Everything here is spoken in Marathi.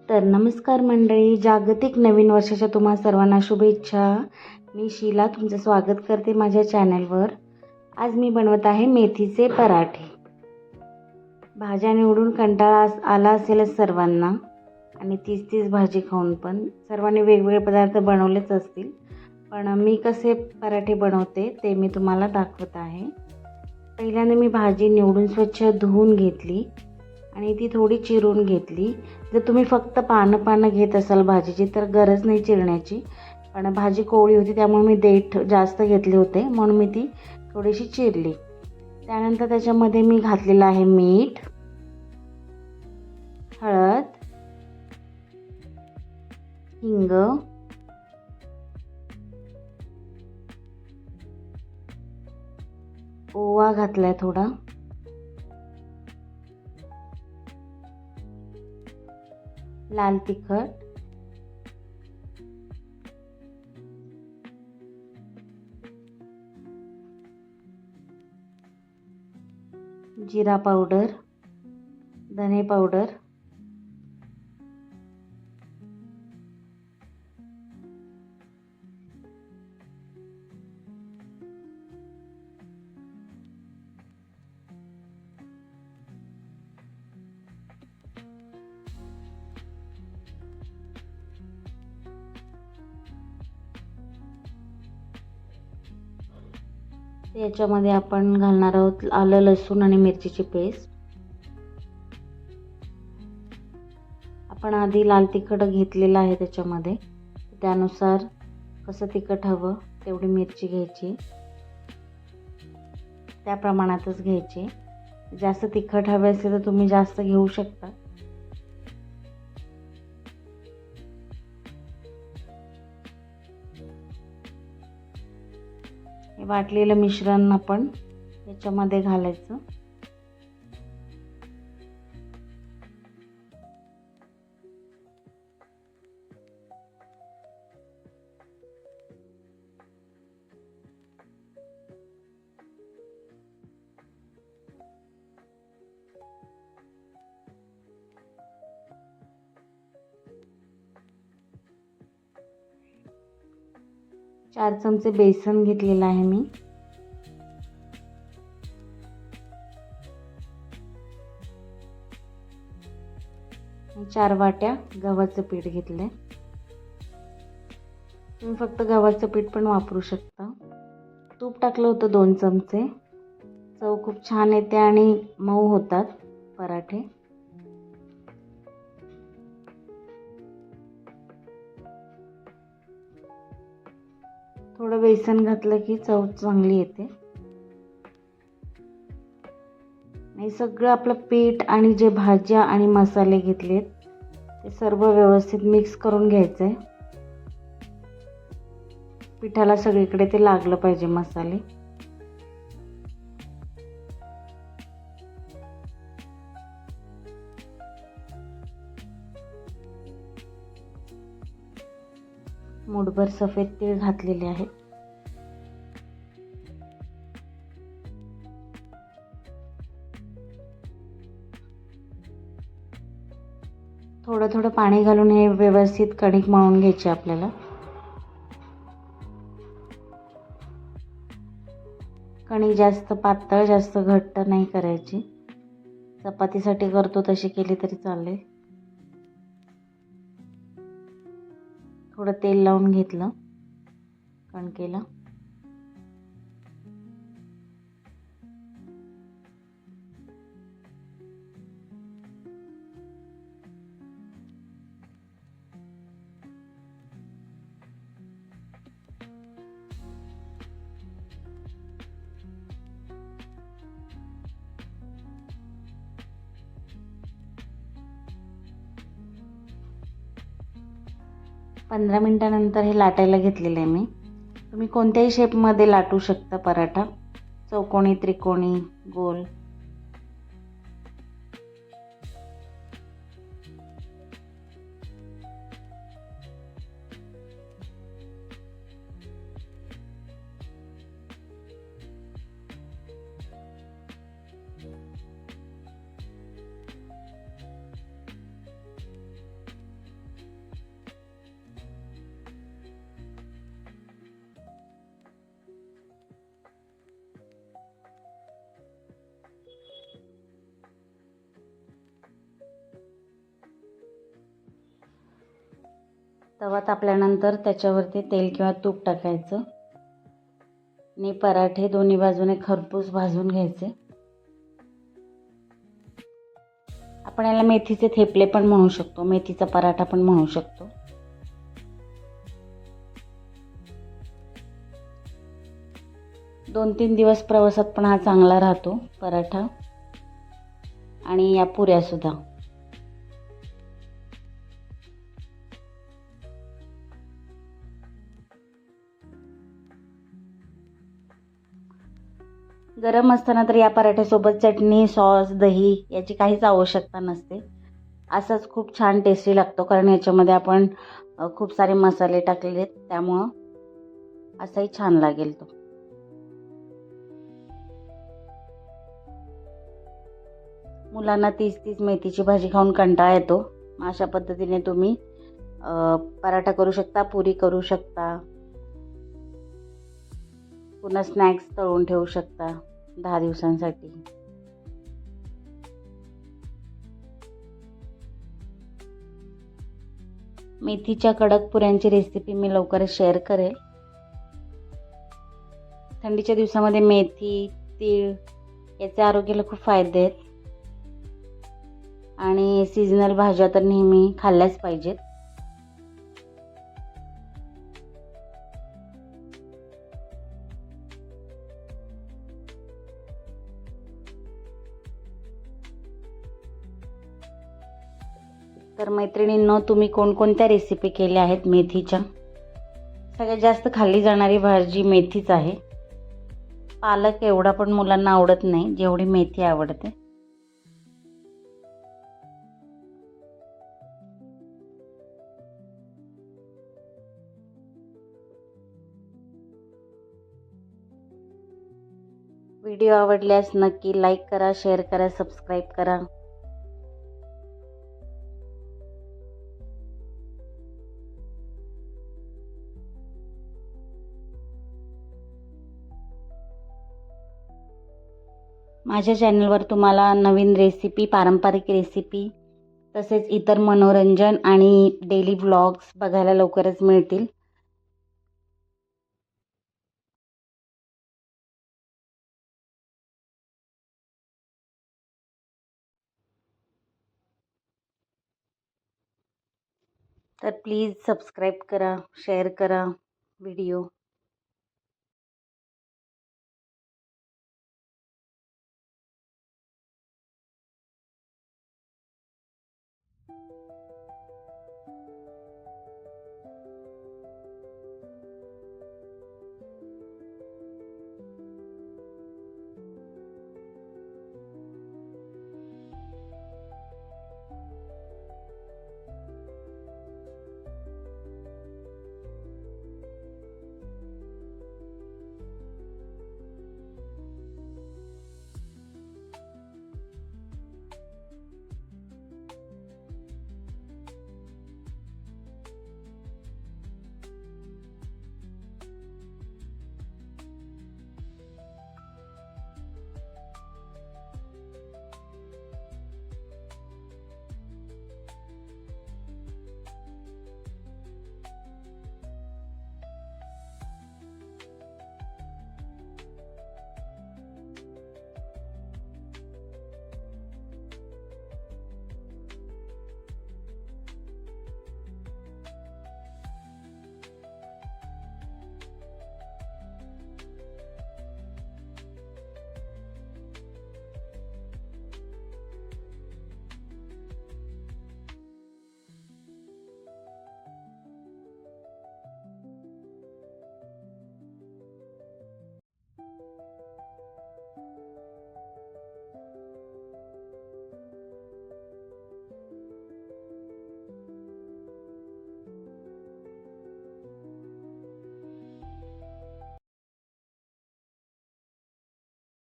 तर नमस्कार मंडळी, जागतिक नवीन वर्षाच्या तुम्हा सर्वांना शुभेच्छा. मी शीला तुमचं स्वागत करते माझ्या चॅनलवर. आज मी बनवत आहे मेथीचे पराठे. भाज्या निवडून कंटाळा आला असेलच सर्वांना आणि तीच भाजी खाऊन पण सर्वांनी वेगवेगळे पदार्थ बनवलेच असतील. पण मी कसे पराठे बनवते ते मी तुम्हाला दाखवत आहे. पहिल्यांदा मी भाजी निवडून स्वच्छ धुवून घेतली आणि ती थोडी चिरून घेतली. जर तुम्ही फक्त पानं घेत असाल भाजीची तर गरज नाही चिरण्याची, पण भाजी कोवळी होती त्यामुळे मी देठ जास्त घेतले होते म्हणून मी ती थोडीशी चिरली. त्यानंतर त्याच्यामध्ये मी घातलेलं आहे मीठ, हळद, हिंग, ओवा घातलाय थोडा, लाल तिखट, जिरा पावडर, धने पावडर, याच्यामध्ये आपण घालणार आहोत आलं, लसूण आणि मिरचीची पेस्ट. आपण आधी लाल तिखट घेतलेलं आहे त्याच्यामध्ये, त्यानुसार कसं तिखट हवं तेवढी मिरची घ्यायची, त्या प्रमाणातच घ्यायची. जास्त तिखट हवे असेल तर तुम्ही जास्त घेऊ शकता. हे वाटलेलं मिश्रण आपण याच्यामध्ये घालायचं. चार चमचे बेसन घेतलेलं आहे मी. चार वाट्या गव्हाचं पीठ घेतलंय. तुम्ही फक्त गव्हाचं पीठ पण वापरू शकता. तूप टाकलं होतं 2 चमचे. चव खूप छान येते आणि मऊ होतात पराठे. थोडं बेसन घातलं की चव चांगली येते. आणि सगळं आपलं पीठ आणि जे भाज्या आणि मसाले घेतलेत ते सर्व व्यवस्थित मिक्स करून घ्यायचंय. पिठाला सगळीकडे ते लागलं पाहिजे मसाले. मूठभर सफेद तीळ घातलेले आहे. थोडं पाणी घालून हे व्यवस्थित कणिक मळून घ्यायचे आपल्याला. कणिक जास्त पातळ जास्त घट्ट नाही करायची. चपातीसाठी करतो तशी केली तरी चालेल. थोडं तेल लावून घेतलं कणकेला. पंधरा मिनिटानंतर हे लाटायला घेतलेलं आहे मी. तुम्ही कोणत्याही शेपमध्ये लाटू शकता पराठा, चौकोनी, त्रिकोणी, गोल. तवा तापल्यानंतर त्याच्यावरती तेल किंवा तूप टाकायचं आणि पराठे दोन्ही बाजूने खरपूस भाजून घ्यायचे. आपण याला मेथीचे थेपले पण म्हणू शकतो, मेथीचा पराठा पण म्हणू शकतो. दोन 3 दिवस प्रवासात पण हा चांगला राहतो पराठा आणि या पुऱ्या सुद्धा. गरम असताना तर या पराठ्यासोबत चटणी, सॉस, दही याची काहीच आवश्यकता नसते. असाच खूप छान टेस्टी लागतो, कारण याच्यामध्ये आपण खूप सारे मसाले टाकलेले आहेत, त्यामुळं असाही छान लागेल तो. मुलांना तीच मेथीची भाजी खाऊन कंटाळा येतो. अशा पद्धतीने तुम्ही पराठा करू शकता, पुरी करू शकता, पुन्हा स्नॅक्स तळून ठेवू शकता 10 दिवसांसाठी. मेथीच्या कडक पुऱ्यांची रेसिपी मी लवकरच शेअर करेल. थंडीच्या दिवसामध्ये मेथी, तीळ याचे आरोग्याला खूप फायदे आहेत आणि सीझनल भाज्या तर नेहमी खाल्ल्याच पाहिजेत. तर मैत्रिणींनो, तुम्ही कोणकोणत्या रेसिपी केल्या आहेत मेथीच्या? सगळ्यात जास्त खाल्ली जाणारी भाजी मेथीच आहे. पालक एवढा पण मुलांना आवडत नाही जेवढी मेथी आवडते. व्हिडिओ आवडल्यास नक्की लाईक करा, शेअर करा, सबस्क्राईब करा. माझ्या चॅनलवर तुम्हाला नवीन रेसिपी, पारंपरिक रेसिपी तसेच इतर मनोरंजन आणि डेली व्लॉग्स बघायला लवकरच मिळतील. तर प्लीज सबस्क्राईब करा, शेअर करा व्हिडिओ.